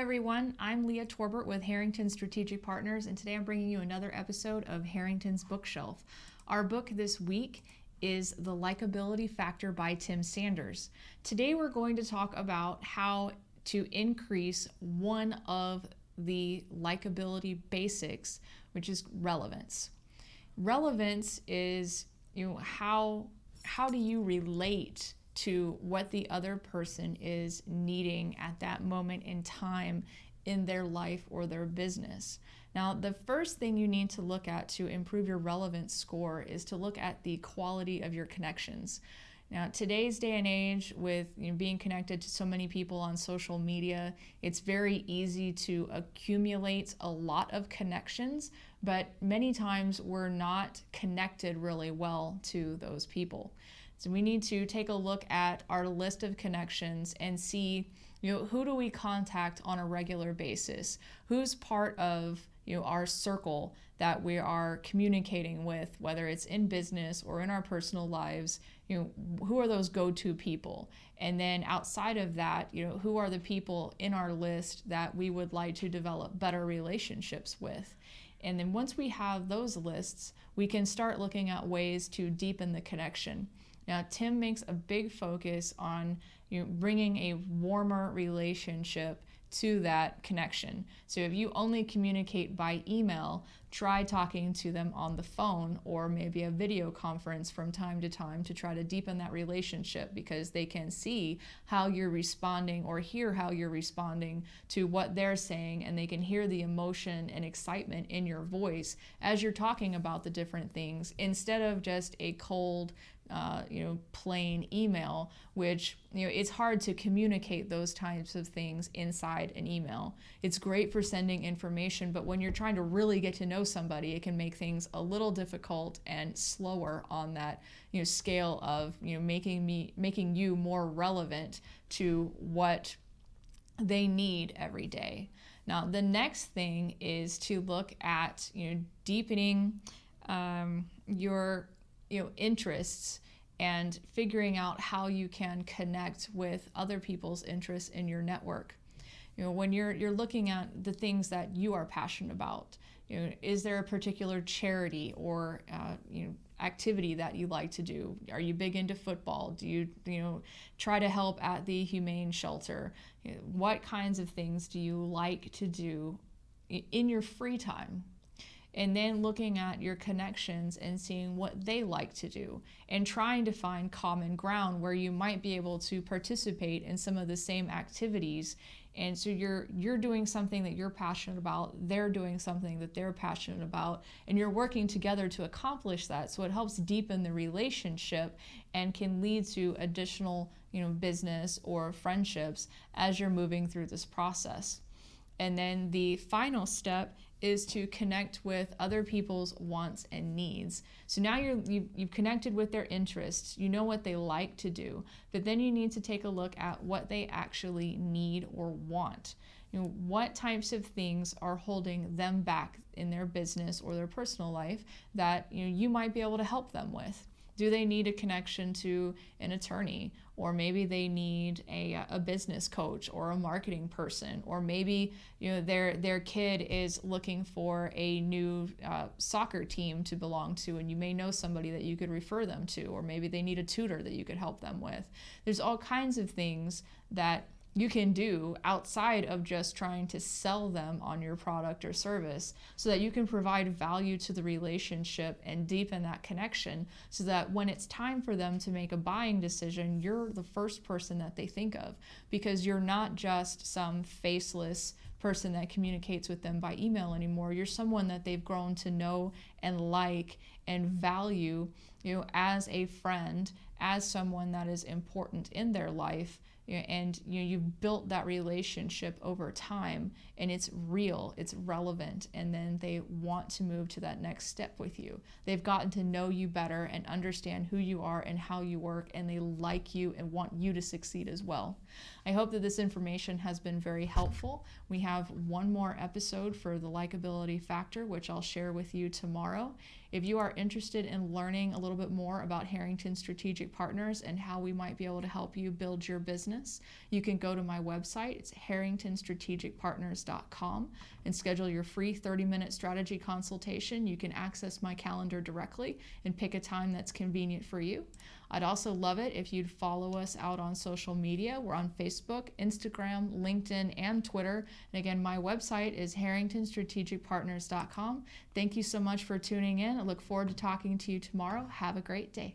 everyone. I'm Leah Torbert with Harrington Strategic Partners, and today I'm bringing you another episode of Harrington's Book Shelf. Our book this week is The Likeability Factor by Tim Sanders. Today we're going to talk about how to increase one of the likability basics, which is relevance. Relevance is, how do you relate to what the other person is needing at that moment in time in their life or their business. Now, the first thing you need to look at to improve your relevance score is to look at the quality of your connections. Now, today's day and age, with being connected to so many people on social media, it's very easy to accumulate a lot of connections, but many times we're not connected really well to those people. So we need to take a look at our list of connections and see, who do we contact on a regular basis? Who's part of our circle that we are communicating with, whether it's in business or in our personal lives? Who are those go-to people? And then outside of that, who are the people in our list that we would like to develop better relationships with? And then once we have those lists, we can start looking at ways to deepen the connection. Now, Tim makes a big focus on bringing a warmer relationship to that connection. So if you only communicate by email, try talking to them on the phone or maybe a video conference from time to time to try to deepen that relationship, because they can see how you're responding or hear how you're responding to what they're saying, and they can hear the emotion and excitement in your voice as you're talking about the different things, instead of just a cold plain email, which it's hard to communicate those types of things inside an email. It's great for sending information, but when you're trying to really get to know somebody, it can make things a little difficult and slower on that scale of making you more relevant to what they need every day. Now, the next thing is to look at deepening your interests and figuring out how you can connect with other people's interests in your network. When you're looking at the things that you are passionate about, is there a particular charity or activity that you like to do? Are you big into football? Do you try to help at the humane shelter? What kinds of things do you like to do in your free time? And then looking at your connections and seeing what they like to do and trying to find common ground where you might be able to participate in some of the same activities. And so you're doing something that you're passionate about, they're doing something that they're passionate about, and you're working together to accomplish that. So it helps deepen the relationship and can lead to additional business or friendships as you're moving through this process. And then the final step is to connect with other people's wants and needs. So now you've connected with their interests, you know what they like to do, but then you need to take a look at what they actually need or want. What types of things are holding them back in their business or their personal life that you might be able to help them with. Do they need a connection to an attorney? Or maybe they need a business coach or a marketing person, or maybe their kid is looking for a new soccer team to belong to, and you may know somebody that you could refer them to, or maybe they need a tutor that you could help them with. There's all kinds of things that you can do outside of just trying to sell them on your product or service, so that you can provide value to the relationship and deepen that connection, so that when it's time for them to make a buying decision, you're the first person that they think of, because you're not just some faceless person that communicates with them by email anymore. You're someone that they've grown to know and like and value, as a friend, as someone that is important in their life. And you've built that relationship over time, and it's real, it's relevant, and then they want to move to that next step with you. They've gotten to know you better and understand who you are and how you work, and they like you and want you to succeed as well. I hope that this information has been very helpful. We have one more episode for the Likeability Factor, which I'll share with you tomorrow. If you are interested in learning a little bit more about Harrington Strategic Partners and how we might be able to help you build your business, you can go to my website. It's harringtonstrategicpartners.com and schedule your free 30-minute strategy consultation. You can access my calendar directly and pick a time that's convenient for you. I'd also love it if you'd follow us out on social media. We're on Facebook, Instagram, LinkedIn, and Twitter. And again, my website is harringtonstrategicpartners.com. Thank you so much for tuning in. I look forward to talking to you tomorrow. Have a great day.